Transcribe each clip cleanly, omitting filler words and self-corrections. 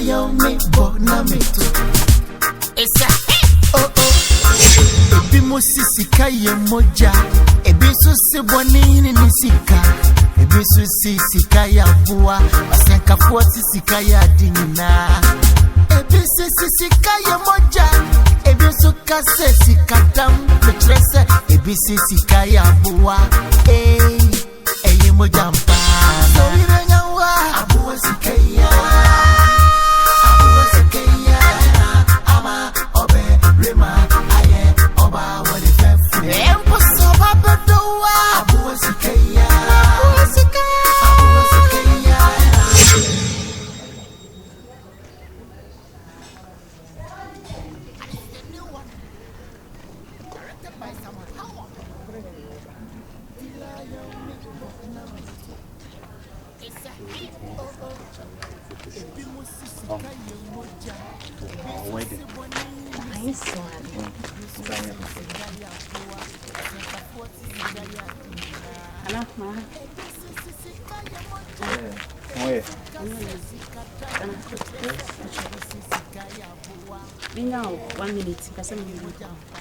yo me bonamito. It's a oh oh. Ebi mo Sika ye moja. Ebi so se boni ni Sika. Ebi so Sika ya Aboa. Asenka fo Sika ya dinina. Ebi so Sika ye moja. Ebi so kase Sika dam metrese. Ebi so Sika ya Aboa. Eye moja mpa. So irenya wa Aboa Sika ya. Aboa Sika ya. Ama obe rema aye oba wale fefu. Empo soba bedowa. Aboa Sika ya. Aboa Sika. Aboa Sika ya. Nice one. Now, 1 minute.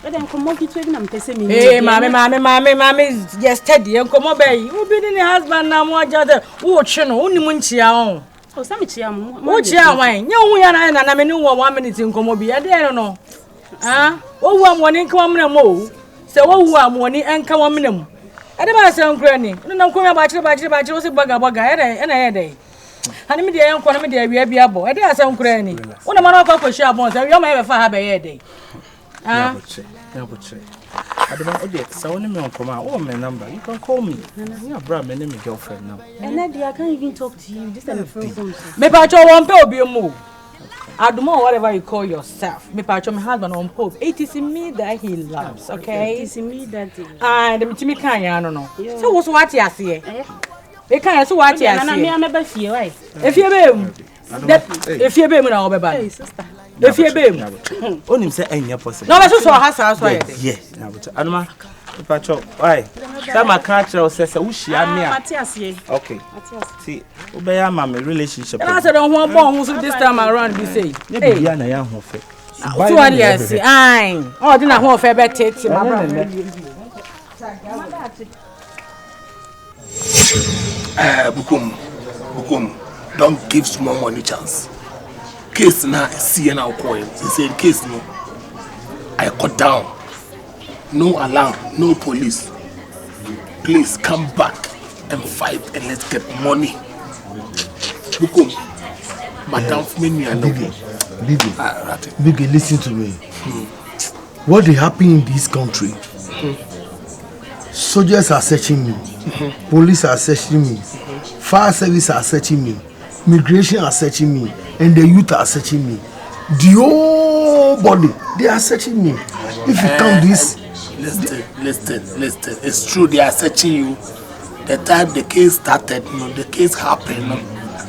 But then come on, it's I'm telling me. Hey, mommy, just steady. And come on, baby. Who been in the husband now? What other? Who channel? Only Munchia. Oh, some chiam. What chia wine? You and I mean, 1 minute in Comobi. I don't know. Ah, oh, 1 in common more. So, oh, 1 morning and come on minimum. I never sound granny. No, come about you, was a bugger, and a day. And me dear, and me dear, we are able. I dare sound granny. One of my uncle shall want, I don't ever have a day. Ah, I don't know, so when you come out, my number, you can call me. You have brought my name and girlfriend now. And Nadia, I can't even talk to you. This is the first one. Maybe I don't want to be a move. I don't know whatever you call yourself. Maybe I my husband on Pope. It is in me that he loves, okay? It is in me that. And the me can't, I don't know. So what's what you see? They can't so what you see. I'm a fear, right? If you be, if you be, I'll be back. If you be, Only say any possible. no, that's also a house, right? Yes, now, Anima, Pacho, why? That my culture says, "Ushi, I'm here." Okay, see, obey my relationship. And I said, "Don't want bombs this time around." Be say, "Hey, yeah, I am home." So what you see? Aye, oh, didn't want fair bet it. Bokum, don't give small money chance. Case now, see now coin. He said, case no. I cut down. No alarm, no police. Please come back and fight and let's get money. Bokum, Madam Fmini and Biggie, listen to me. What they happen in this country? Soldiers are searching me. Police are searching me. Fire service are searching me. Immigration are searching me. And the youth are searching me. The whole body, they are searching me. If you count this... Listen. It's true, they are searching you. The time the case started, the case happened,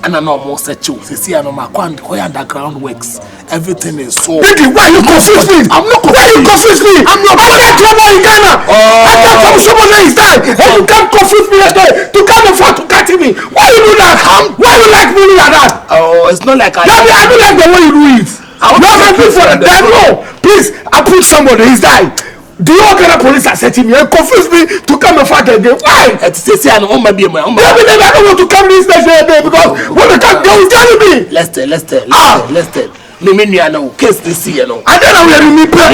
and I know more search you. You see, I know my underground works. Everything is so. Biggie, why you confuse me? I'm not confused. Why you confuse me? I'm that clever in Ghana. I come from someone else time, and you can't confuse me again. To come and fight to catch me. Why you do that? Why you like me like that? Oh, it's not like I don't like the way you do it. I'm not happy for the devil. Please, I put somebody. He's dying. The whole Ghana police are setting me and confuse me to come and fight again. Why? It's say I don't want to be my own. I don't want to come this next day because when they come, they will tell me. Let's tell. Me know case this year no. I don't know me play.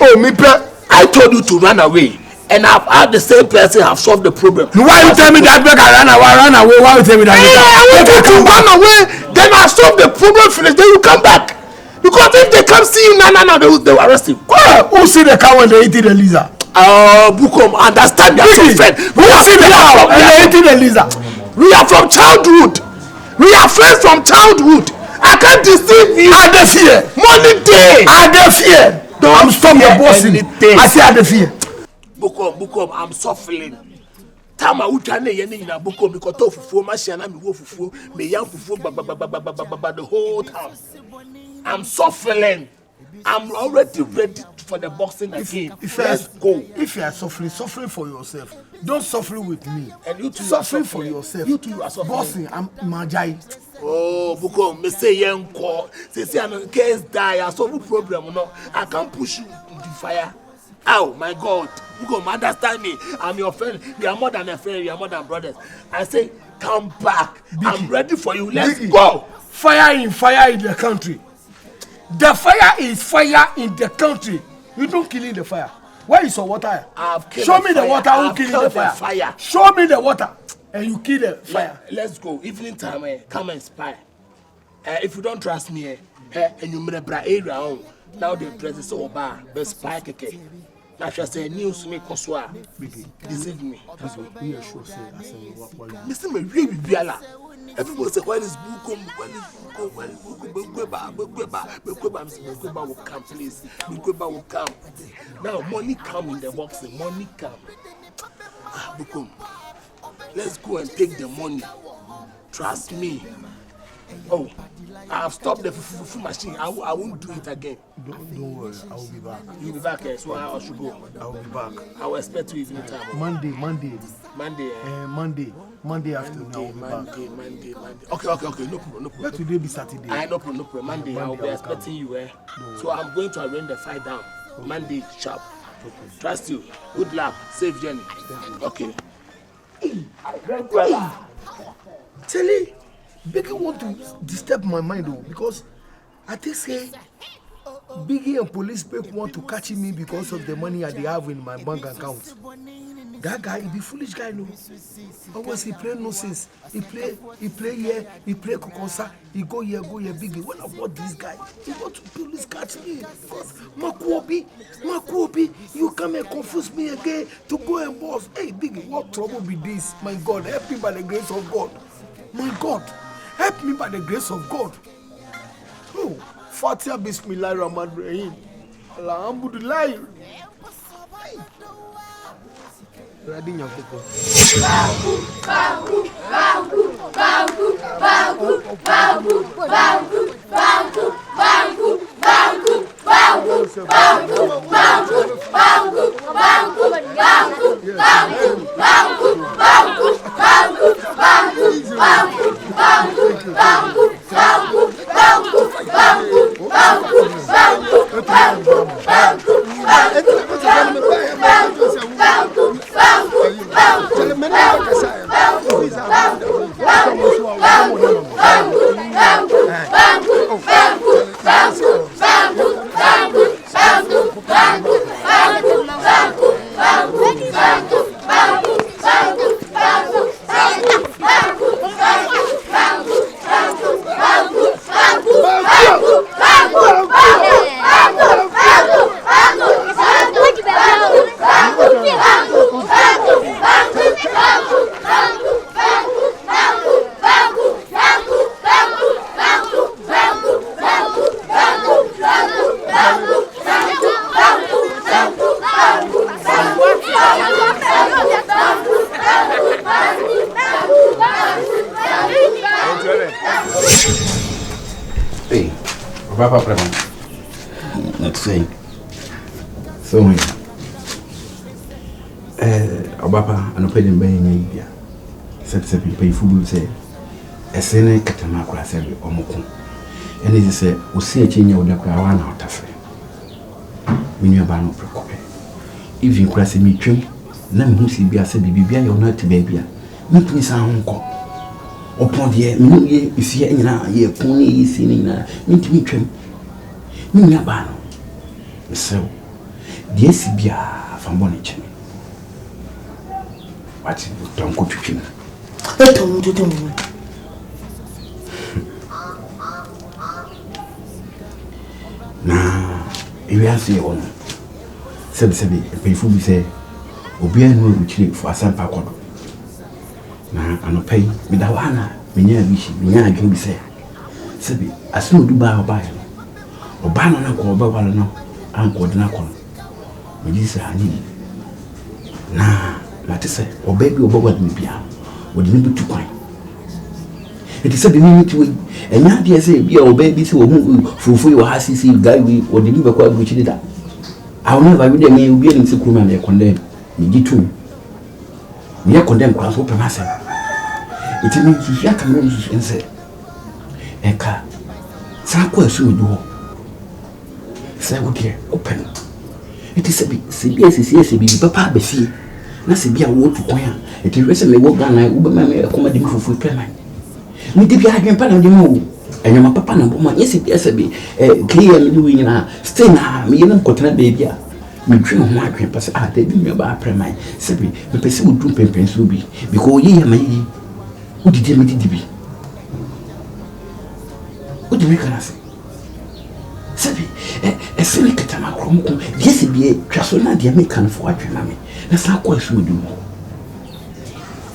Oh, me play. I told you to run away, and I've had the same person have solved the problem. Why you tell me that make I run away? Why you tell me that? I want you to run away, then I solve the problem finish, then you come back. Because if they come see you now, they will arrest you. Who see the cow when they eat the lizard? Bokum, understand that friend. Who see the cow when they eat the lizard? We are from childhood. We are friends from childhood. I can't deceive you. I dey fear. Money day. I dey fear. I'm stop the bossing. I say I dey fear. Bokum, I'm suffering. Tama utane yene na Bokum because to fufuo machine na me wo fufuo me yan fufuo the whole time. I'm suffering. I'm already ready for the boxing again. Let's go. If you are suffering for yourself. Don't suffer with me. And you too suffering for yourself. You too are suffering. Bossing, I'm Majai. Oh, Bokum, me say young call. Say an case die, I solve problem. No, I can't push you in the fire. Oh my God, Bokum, understand me. I'm your friend. We are more than a friend. We are more than brothers. I say, come back. Biggie. I'm ready for you. Let's go. Fire in the country. The fire is fire in the country. You don't kill in the fire. Where is your water? Show me the water. Who killing the fire? Show me the water. And you kill the fire. Let's go. Evening time, come and spy. If you don't trust me, and you made a bra area, now the dress is so bad. But spy keke. Now she say news to me koswa. Deceive me. We are sure say listen me really biala. Everybody say where is Bokum? Where is Bokum? Where is Bokum will come, please. Bokum will come. Now money come in the boxing. Money come. Bokum. Let's go and take the money. Trust me. Oh, I have stopped the fufu machine. I won't do it again. Don't worry, I will be back. You'll be back, so I should go. I will be back. I will expect you evening time. Monday. Monday afternoon. I will be back. Monday. Okay. No problem. Let today be Saturday. No problem. Monday I will be expecting you. So I'm going to arrange the fight down. Monday sharp. Okay. Trust you. Good luck. Safe journey. Okay. Telly, Biggie want to disturb my mind though, because I think say Biggie and police people want to catch me because of the money I have in my bank account. That guy, he be foolish guy, no. Always he play nonsense. He play here, he play kokosa, he go here, Biggie. When I bought this guy, he want to police catch me because Makuobi, you come and confuse me again to go and boss. Hey, Biggie, what trouble be this? My God, help me by the grace of God. My God, help me by the grace of God. Oh, Fatiha Bismillahirrahmanirrahim. Alhamdulillah. Ready now, people. Hey, Papa, let's say. So, Papa, I'm not paying by India. Said pay food, say, a sene Katamako, I said, or Mokum. And he said, we see a change of the Krawan out of it. We knew about no precope. If you cross me, trim, Nam Hussy be a said, be or not to baby. Make me some uncle. Upon the air, you see, ye pony is in meet me trim. Me abano. So, the SBA from Bonnet. What don't go to him. Now, if you answer your own, said pay food, say, Obia no retreat for Asante Films. Now, I no pay with the one, Minya Bishi, Minya Agyakoo say. Sabi, as no do buy or buy. Or banana or Bawano, Uncle Nacon. This I need. Nah, Matty say, or baby or Boba me be out. Would you be too quiet? It is a minute to win, and now dear say, be our babies who move for your hassy guy or deliver quite which did that. I'll never read a meal be in Sika and condemn. Me get too. We are condemned class open myself. It means you can and say, Eka. Sako esu do. Say wo de open. It is a CBS papa be fie. Na se bia wo to kwan a. It is me wo Ghana wo be ma me komadi me fufu plan. Me de bia adwen pa na de mo. Enyo ma papa na bo ma yes CBS be clear me wi nyina. Stay na me yena kotena baby a. Me dwen ho adwen pa se ah da bi me ba preman. Se bi me pese wo dum pempen so bi because ye ya ma yi. Wo didi me didi bi. Wo di me kana se. Sabi esele ketama kromko yesi bie twaso na de me kan fo atwena me na sa kwa su du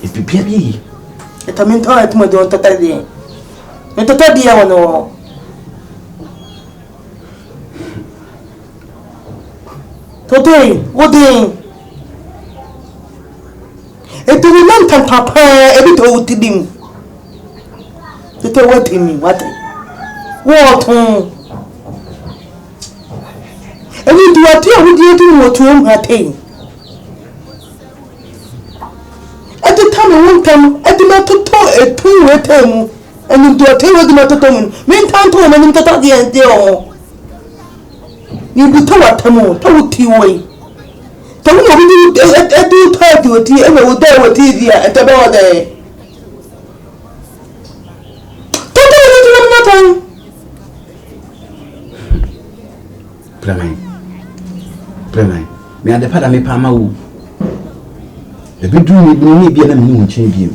e bibia bi e tamento e tumo don tata de e tata dia wono tote wodi e tu non tan papa e bi to utidim tete wati mi wati woton Ebi do ati a wodi edu mo to am hatin. Ati tam won tam ati ma toto etu wetam. Eni do ati wodi ma toto mun. Men tan to ma nim toto de ente o. Ni bi to watam to wuti woi. To wo bi edu to di woti e me wo da woti dia ente be wo de. Toto wodi ma tan. Premai, me ade pada me pama wu. E bidu ni bia na me hu nchen biem.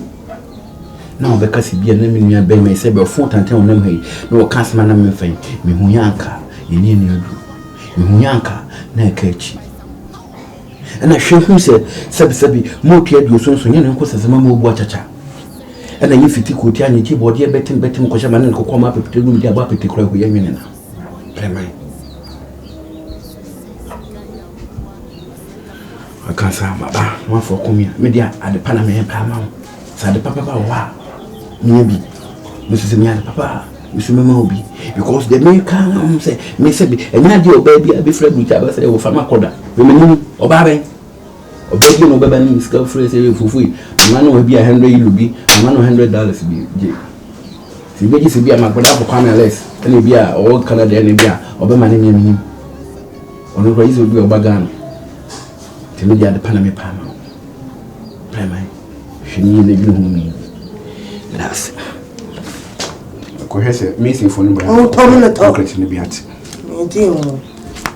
Na obeka si bia na me nua be me se be fo tantan onam hai. Na o kasma na me fan. Me hu yanka, eni adu. Me hu yanka na e ka echi. Na hwe se sebi mo tua du sonso nya ne nko sesema mo bu achacha. Na yi fiti ko tia nyi body e betim ko shama ne ko koma pepete dum dia ba pepete kura ko yemene na. Premai. Akansa baba no for komia media ade pana me pa ma sa de papa wa me bi me se me ade papa me su me ma obi because the me kan say me se bi enya de oba bi abi fra bucha ba say wo fa makoda me ni oba ben oba bi no baba ni ska fra say fufu ma no bi 100 euro bi ma no $100 bi je si be ji si bi makoda for Canales ene bi a o Canada ene bi a oba ma ni me ono ro izo bi oba Ghana Tell me the Panama Pama. Premai. She needed you me. That's cohesive missing for number. Oh, Tommy, the talk. In the beat.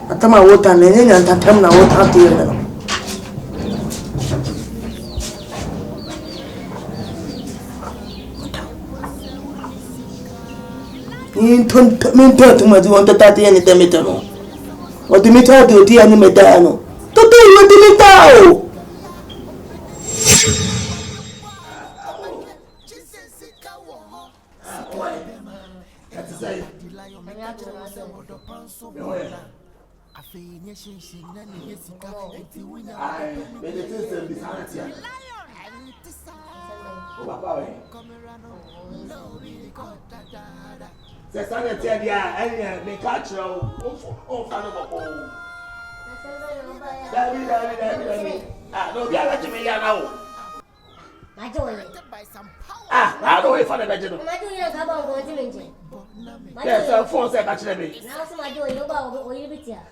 I tell my water and then I tell my water to you. You don't too much want to take any demeter. What the meter do the any medano? Toto you didn't know. No, be a me now. I don't wait for the vegetable. Yes, phone said catch me.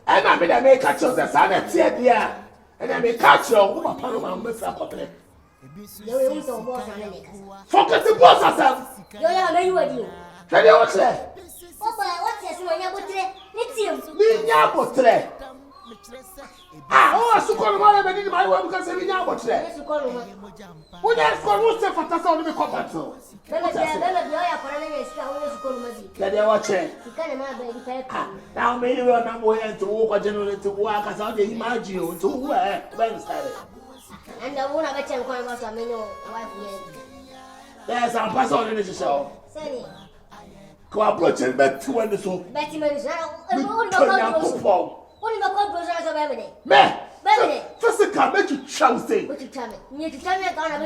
And I mean, I may catch us the sun at Tia, and I may catch you. Upon my Mr. Focus the boss herself. Can you watch that? Oh, so call my baby, my wife because we now watch that. When I call what's the fantasy on the compact? Let them watch it. Now, maybe we are not going to walk generally to work as I imagine you to work. And I won't have a chance to go to my wife. There's some person in the show. Go approach it, but 2 and so. Betty Maris, I won't go. Only the corporations of everything. Man, Sika, make you say. What you tell me? You tell me Ghana.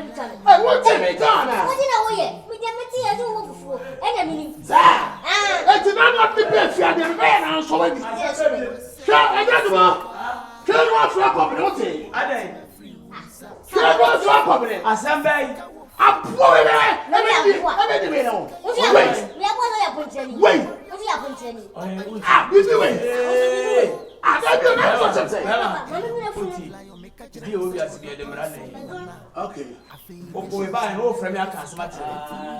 I want to make Ghana. What did I wear? We get material to work for. And I mean, that's not the best. You are the man. I'm so ready. I got the turn off your community. I didn't. Turn off your community. Asante. I'm poor. Let me know. Wait. We are going to Wait. Ah, this way. Ah, that's what I'm saying. Okay. We buy no from your customer.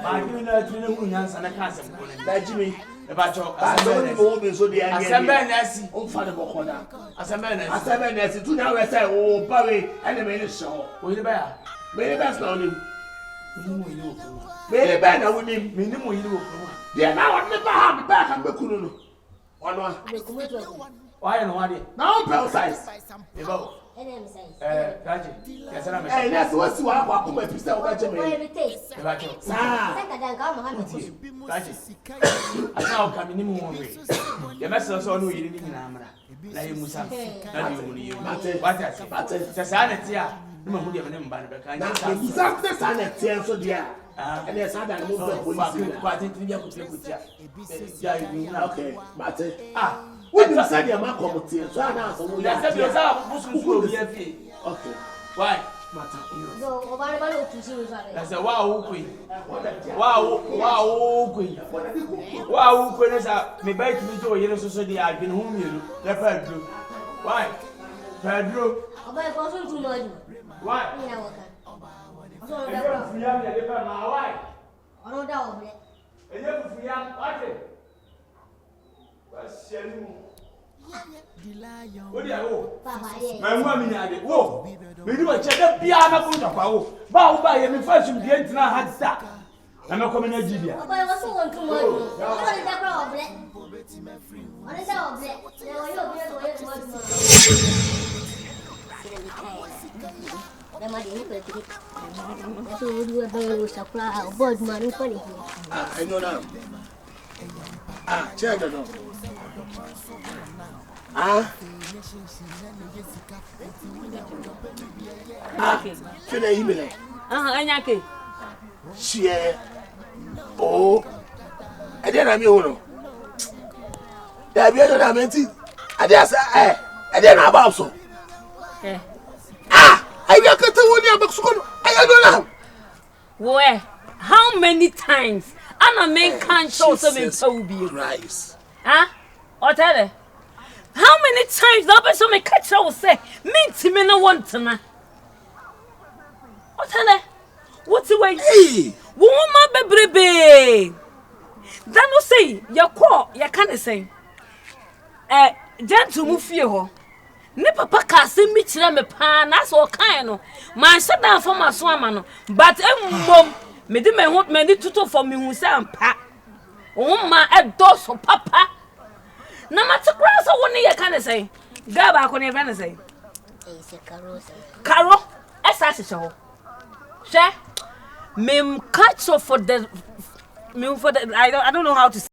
My unit, you know, Yans and a cousin. That Jimmy, about your assembly, so the assembly, oh, Father Bocona, assembly, to now I say, oh, Barry, and the minute show. Will you bear? May the best know him. May the banner with him, minimum you. They are now never have the back and Bakunu. One. Why and one? Now, bell size. That's what you are. Welcome to Pista. I now come in the morning. The message on you in Amara. Now you must have what I say. No one would have been by the kind of sanity, so dear. And there's other movement. Okay, but what do you say? Your mark of tears. Okay. Why? That's a wow queen. Wow queen. Wow queen is a me bite me to a year society. I've been home you. Why? Pedro. Why? What do you my woman had it. Whoa, we do a check up piano. Bow by him first. You get to have that. I'm not coming at you. I also want to know. I know now. Check it out. Can I email? Agyakoo. Share. Oh, I didn't know. There be another mentee. I just I didn't about so. I got to one year back. I don't know. Where? How many times? I'm a man can't show something so be. Christ. Otele. How many times that person may catch us say, me no want to na. Otele. What's the way? Hey. Woman baby. That no say your call, you can't say. Gentle move here. Ne papa ka se mi kire me pa na so kan no man shut down for my swama but mom me di me ho me di tuto for me hu se ampa o ma e do so papa na ma te kra so woni ye kan say ga ba ko ne be ne say karo esa se ho she me catch for the I don't know how to say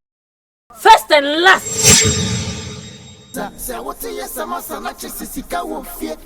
first and last. Say what you say, Sika won't fear.